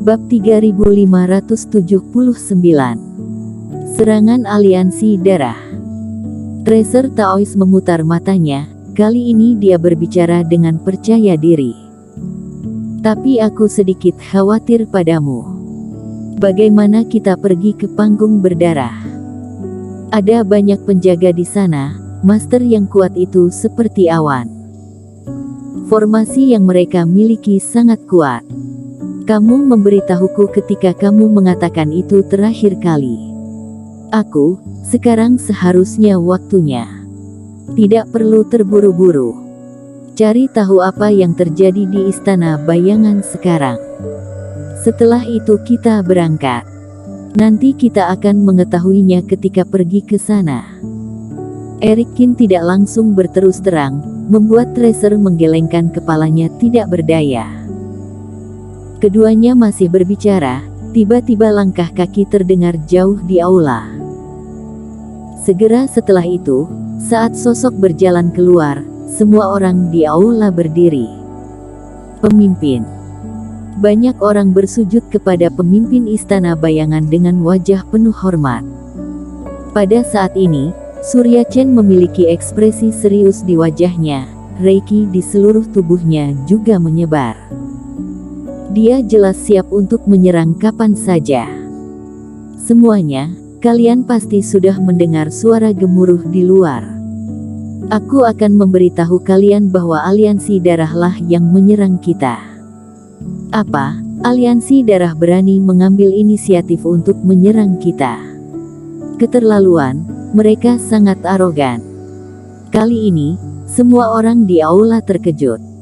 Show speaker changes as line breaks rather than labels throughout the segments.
Bab 3579. Serangan Aliansi Darah. Tracer Taois memutar matanya. Kali ini dia berbicara dengan percaya diri. Tapi aku sedikit khawatir padamu. Bagaimana kita pergi ke panggung berdarah? Ada banyak penjaga di sana. Master yang kuat itu seperti awan. Formasi yang mereka miliki sangat kuat. Kamu memberitahuku ketika kamu mengatakan itu terakhir kali. Aku, sekarang seharusnya waktunya. Tidak perlu terburu-buru. Cari tahu apa yang terjadi di Istana Bayangan sekarang. Setelah itu kita berangkat. Nanti kita akan mengetahuinya ketika pergi ke sana. Erikin tidak langsung berterus terang, membuat Tracer menggelengkan kepalanya tidak berdaya. Keduanya masih berbicara, tiba-tiba langkah kaki terdengar jauh di aula. Segera setelah itu, saat sosok berjalan keluar, semua orang di aula berdiri. Pemimpin. Banyak orang bersujud kepada pemimpin Istana Bayangan dengan wajah penuh hormat. Pada saat ini, Surya Chen memiliki ekspresi serius di wajahnya, reiki di seluruh tubuhnya juga menyebar. Dia jelas siap untuk menyerang kapan saja. Semuanya, kalian pasti sudah mendengar suara gemuruh di luar. Aku akan memberitahu kalian bahwa aliansi darahlah yang menyerang kita. Apa? Aliansi darah berani mengambil inisiatif untuk menyerang kita? Keterlaluan, mereka sangat arogan. Kali ini, semua orang di aula terkejut.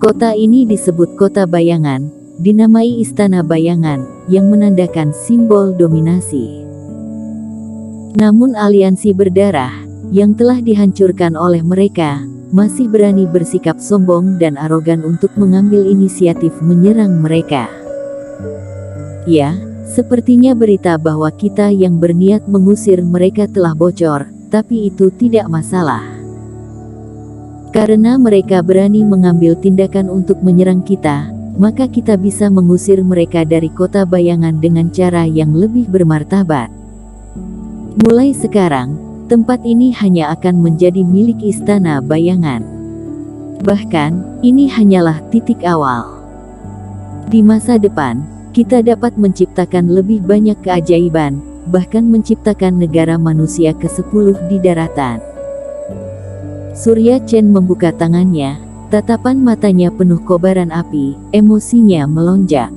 Kota ini disebut Kota Bayangan, dinamai Istana Bayangan, yang menandakan simbol dominasi. Namun aliansi berdarah, yang telah dihancurkan oleh mereka, masih berani bersikap sombong dan arogan untuk mengambil inisiatif menyerang mereka. Ya, sepertinya berita bahwa kita yang berniat mengusir mereka telah bocor, tapi itu tidak masalah. Karena mereka berani mengambil tindakan untuk menyerang kita, maka kita bisa mengusir mereka dari Kota Bayangan dengan cara yang lebih bermartabat. Mulai sekarang, tempat ini hanya akan menjadi milik Istana Bayangan. Bahkan, ini hanyalah titik awal. Di masa depan, kita dapat menciptakan lebih banyak keajaiban, bahkan menciptakan negara manusia ke-10 di daratan. Surya Chen membuka tangannya, tatapan matanya penuh kobaran api, emosinya melonjak.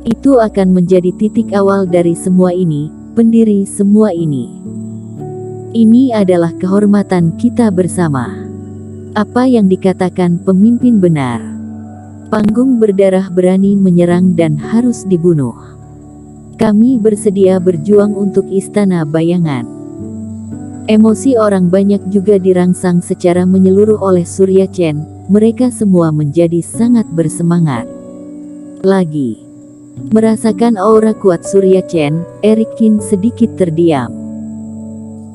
Itu akan menjadi titik awal dari semua ini, pendiri semua ini. Ini adalah kehormatan kita bersama. Apa yang dikatakan pemimpin benar. Panggung berdarah berani menyerang dan harus dibunuh. Kami bersedia berjuang untuk Istana Bayangan. Emosi orang banyak juga dirangsang secara menyeluruh oleh Surya Chen. Mereka semua menjadi sangat bersemangat. Lagi. Merasakan aura kuat Surya Chen, Erikin sedikit terdiam.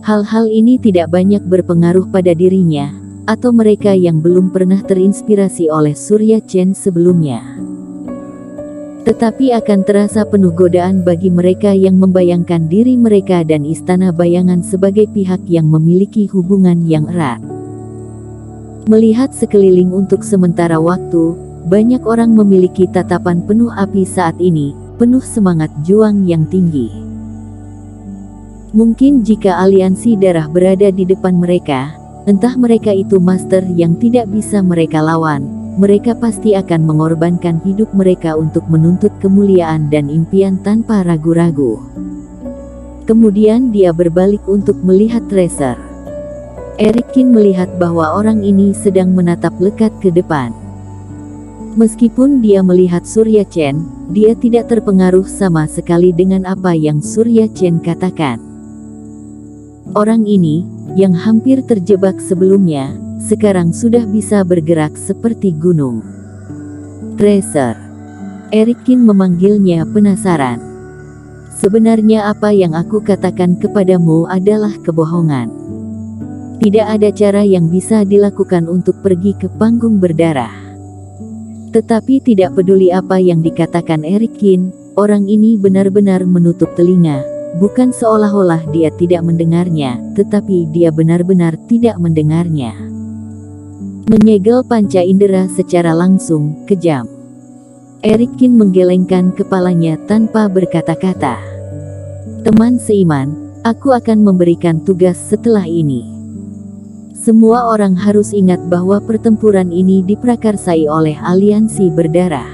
Hal-hal ini tidak banyak berpengaruh pada dirinya, atau mereka yang belum pernah terinspirasi oleh Surya Chen sebelumnya. Tetapi akan terasa penuh godaan bagi mereka yang membayangkan diri mereka dan Istana Bayangan sebagai pihak yang memiliki hubungan yang erat. Melihat sekeliling untuk sementara waktu, banyak orang memiliki tatapan penuh api saat ini, penuh semangat juang yang tinggi. Mungkin jika aliansi darah berada di depan mereka, entah mereka itu master yang tidak bisa mereka lawan, mereka pasti akan mengorbankan hidup mereka untuk menuntut kemuliaan dan impian tanpa ragu-ragu. Kemudian dia berbalik untuk melihat Tracer. Erikin melihat bahwa orang ini sedang menatap lekat ke depan. Meskipun dia melihat Surya Chen, dia tidak terpengaruh sama sekali dengan apa yang Surya Chen katakan. Orang ini, yang hampir terjebak sebelumnya, sekarang sudah bisa bergerak seperti gunung. Tracer. Erikin memanggilnya penasaran. Sebenarnya apa yang aku katakan kepadamu adalah kebohongan. Tidak ada cara yang bisa dilakukan untuk pergi ke panggung berdarah. Tetapi tidak peduli apa yang dikatakan Erikin, orang ini benar-benar menutup telinga. Bukan seolah-olah dia tidak mendengarnya, tetapi dia benar-benar tidak mendengarnya. Menyegel panca indera secara langsung, kejam. Erikin menggelengkan kepalanya tanpa berkata-kata. Teman seiman, aku akan memberikan tugas setelah ini. Semua orang harus ingat bahwa pertempuran ini diprakarsai oleh aliansi berdarah.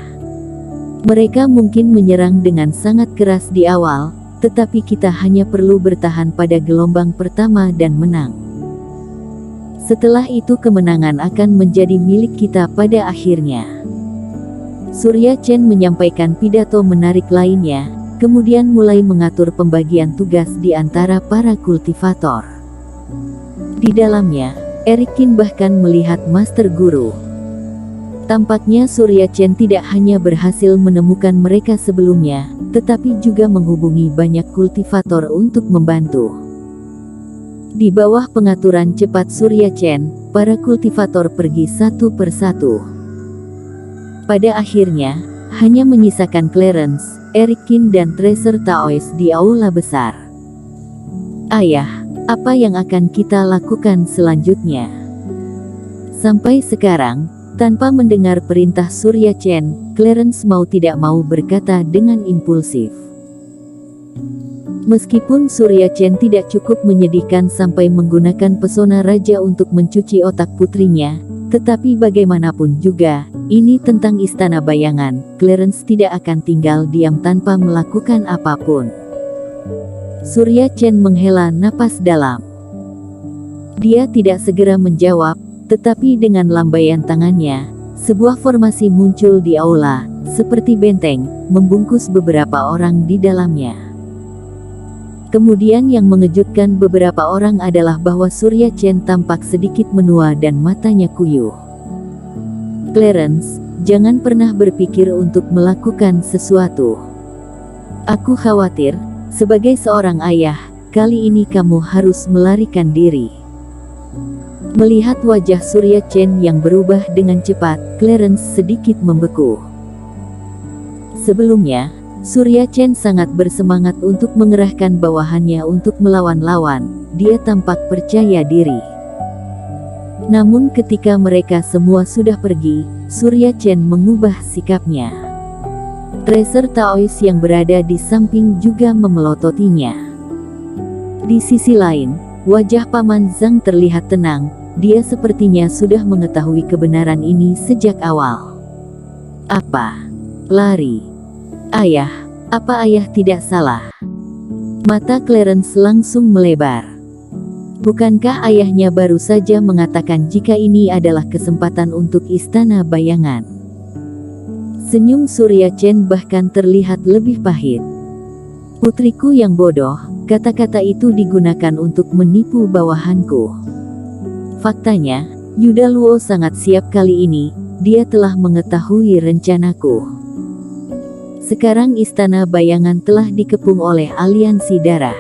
Mereka mungkin menyerang dengan sangat keras di awal, tetapi kita hanya perlu bertahan pada gelombang pertama dan menang. Setelah itu kemenangan akan menjadi milik kita pada akhirnya. Surya Chen menyampaikan pidato menarik lainnya, kemudian mulai mengatur pembagian tugas di antara para kultivator. Di dalamnya, Erikin bahkan melihat Master Guru. Tampaknya Surya Chen tidak hanya berhasil menemukan mereka sebelumnya, tetapi juga menghubungi banyak kultivator untuk membantu. Di bawah pengaturan cepat Surya Chen, para kultivator pergi satu persatu. Pada akhirnya, hanya menyisakan Clarence, Erikin dan Tracer Taois di aula besar. Ayah, apa yang akan kita lakukan selanjutnya? Sampai sekarang, tanpa mendengar perintah Surya Chen, Clarence mau tidak mau berkata dengan impulsif. Meskipun Surya Chen tidak cukup menyedihkan sampai menggunakan pesona raja untuk mencuci otak putrinya, tetapi bagaimanapun juga, ini tentang istana bayangan. Clarence tidak akan tinggal diam tanpa melakukan apapun. Surya Chen menghela napas dalam. Dia tidak segera menjawab, tetapi dengan lambaian tangannya, sebuah formasi muncul di aula, seperti benteng, membungkus beberapa orang di dalamnya. Kemudian yang mengejutkan beberapa orang adalah bahwa Surya Chen tampak sedikit menua dan matanya kuyuh. Clarence, jangan pernah berpikir untuk melakukan sesuatu. Aku khawatir, sebagai seorang ayah, kali ini kamu harus melarikan diri. Melihat wajah Surya Chen yang berubah dengan cepat, Clarence sedikit membeku. Sebelumnya, Surya Chen sangat bersemangat untuk mengerahkan bawahannya untuk melawan lawan. Dia tampak percaya diri. Namun ketika mereka semua sudah pergi, Surya Chen mengubah sikapnya. Tracer Taois yang berada di samping juga memelototinya. Di sisi lain, wajah Paman Zhang terlihat tenang. Dia sepertinya sudah mengetahui kebenaran ini sejak awal. Apa? Lari? Ayah, apa ayah tidak salah? Mata Clarence langsung melebar. Bukankah ayahnya baru saja mengatakan jika ini adalah kesempatan untuk istana bayangan? Senyum Surya Chen bahkan terlihat lebih pahit. Putriku yang bodoh, kata-kata itu digunakan untuk menipu bawahanku. Faktanya, Yuda Luo sangat siap kali ini. Dia telah mengetahui rencanaku. Sekarang istana bayangan telah dikepung oleh aliansi darah.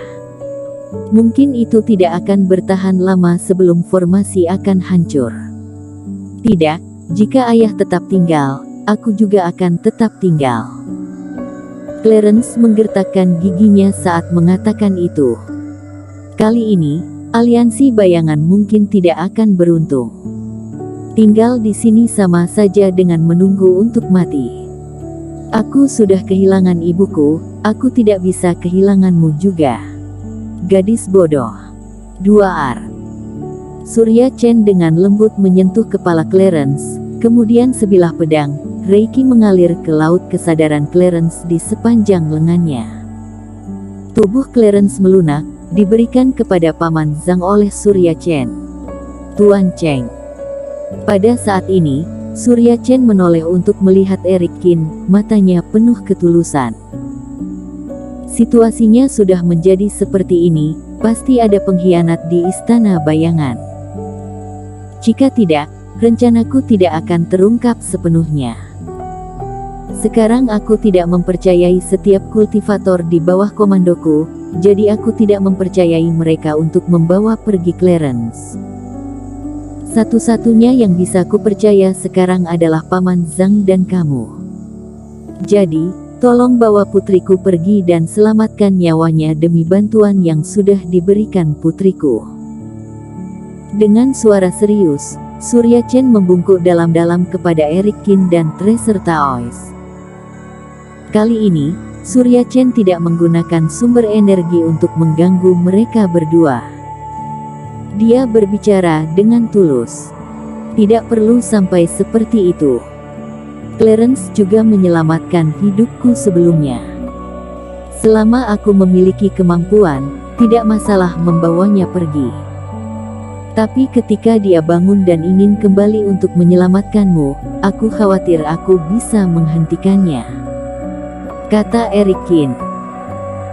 Mungkin itu tidak akan bertahan lama sebelum formasi akan hancur. Tidak, jika ayah tetap tinggal, aku juga akan tetap tinggal. Clarence menggertakkan giginya saat mengatakan itu. Kali ini, aliansi bayangan mungkin tidak akan beruntung. Tinggal di sini sama saja dengan menunggu untuk mati. Aku sudah kehilangan ibuku, aku tidak bisa kehilanganmu juga. Gadis bodoh. 2R. Surya Chen dengan lembut menyentuh kepala Clarence, kemudian sebilah pedang, Reiki mengalir ke laut kesadaran Clarence di sepanjang lengannya. Tubuh Clarence melunak, diberikan kepada Paman Zhang oleh Surya Chen. Tuan Cheng. Pada saat ini, Surya Chen menoleh untuk melihat Erikin, matanya penuh ketulusan. Situasinya sudah menjadi seperti ini, pasti ada pengkhianat di istana bayangan. Jika tidak, rencanaku tidak akan terungkap sepenuhnya. Sekarang aku tidak mempercayai setiap kultivator di bawah komandoku, jadi aku tidak mempercayai mereka untuk membawa pergi Clarence. Satu-satunya yang bisa kupercaya sekarang adalah Paman Zhang dan kamu. Jadi, tolong bawa putriku pergi dan selamatkan nyawanya demi bantuan yang sudah diberikan putriku." Dengan suara serius, Surya Chen membungkuk dalam-dalam kepada Eric Qin dan Tracer Taois. Kali ini, Surya Chen tidak menggunakan sumber energi untuk mengganggu mereka berdua. Dia berbicara dengan tulus. "Tidak perlu sampai seperti itu. Clarence juga menyelamatkan hidupku sebelumnya. Selama aku memiliki kemampuan, tidak masalah membawanya pergi. Tapi ketika dia bangun dan ingin kembali untuk menyelamatkanmu, aku khawatir aku bisa menghentikannya," kata Eric Qin.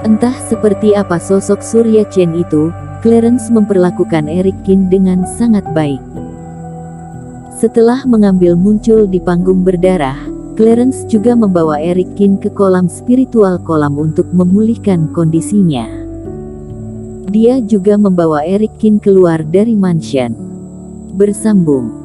Entah seperti apa sosok Surya Chen itu, Clarence memperlakukan Eric Qin dengan sangat baik. Setelah mengambil muncul di panggung berdarah, Clarence juga membawa Eric Qin ke kolam spiritual kolam untuk memulihkan kondisinya. Dia juga membawa Eric Qin keluar dari mansion. Bersambung.